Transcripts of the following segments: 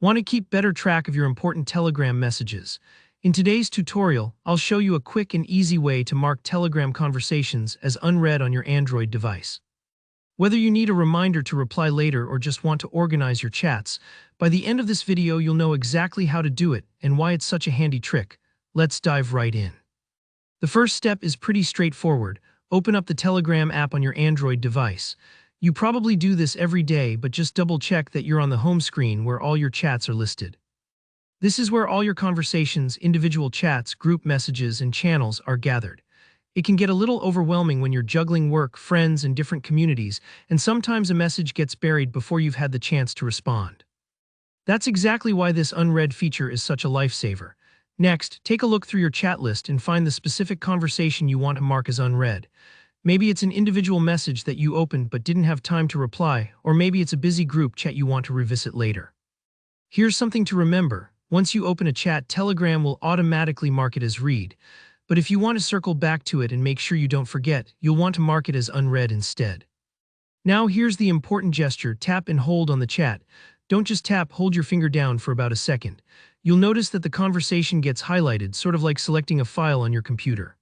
Want to keep better track of your important Telegram messages? In today's tutorial, I'll show you a quick and easy way to mark Telegram conversations as unread on your Android device. Whether you need a reminder to reply later or just want to organize your chats, by the end of this video you'll know exactly how to do it and why it's such a handy trick. Let's dive right in. The first step is pretty straightforward. Open up the Telegram app on your Android device. You probably do this every day, but just double-check that you're on the home screen where all your chats are listed. This is where all your conversations, individual chats, group messages, and channels are gathered. It can get a little overwhelming when you're juggling work, friends, and different communities, and sometimes a message gets buried before you've had the chance to respond. That's exactly why this unread feature is such a lifesaver. Next, take a look through your chat list and find the specific conversation you want to mark as unread. Maybe it's an individual message that you opened but didn't have time to reply, or maybe it's a busy group chat you want to revisit later. Here's something to remember. Once you open a chat, Telegram will automatically mark it as read. But if you want to circle back to it and make sure you don't forget, you'll want to mark it as unread instead. Now here's the important gesture: tap and hold on the chat. Don't just tap, hold your finger down for about a second. You'll notice that the conversation gets highlighted, sort of like selecting a file on your computer.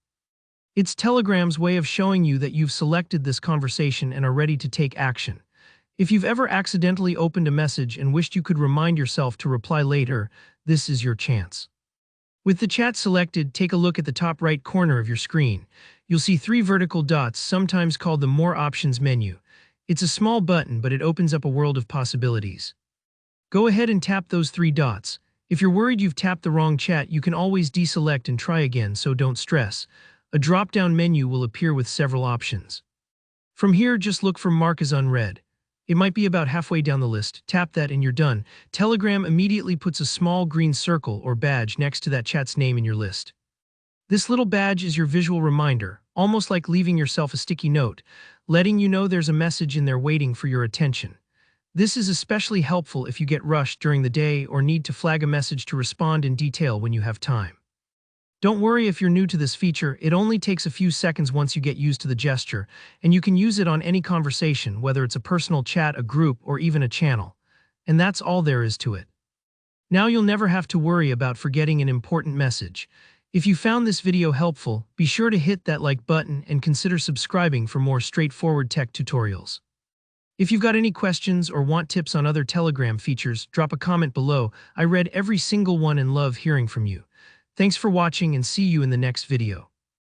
It's Telegram's way of showing you that you've selected this conversation and are ready to take action. If you've ever accidentally opened a message and wished you could remind yourself to reply later, this is your chance. With the chat selected, take a look at the top right corner of your screen. You'll see 3 vertical dots, sometimes called the More Options menu. It's a small button, but it opens up a world of possibilities. Go ahead and tap those 3 dots. If you're worried you've tapped the wrong chat, you can always deselect and try again, so don't stress. A drop-down menu will appear with several options. From here, just look for Mark as Unread. It might be about halfway down the list. Tap that and you're done. Telegram immediately puts a small green circle or badge next to that chat's name in your list. This little badge is your visual reminder, almost like leaving yourself a sticky note, letting you know there's a message in there waiting for your attention. This is especially helpful if you get rushed during the day or need to flag a message to respond in detail when you have time. Don't worry if you're new to this feature, it only takes a few seconds once you get used to the gesture, and you can use it on any conversation, whether it's a personal chat, a group, or even a channel. And that's all there is to it. Now you'll never have to worry about forgetting an important message. If you found this video helpful, be sure to hit that like button and consider subscribing for more straightforward tech tutorials. If you've got any questions or want tips on other Telegram features, drop a comment below. I read every single one and love hearing from you. Thanks for watching and see you in the next video.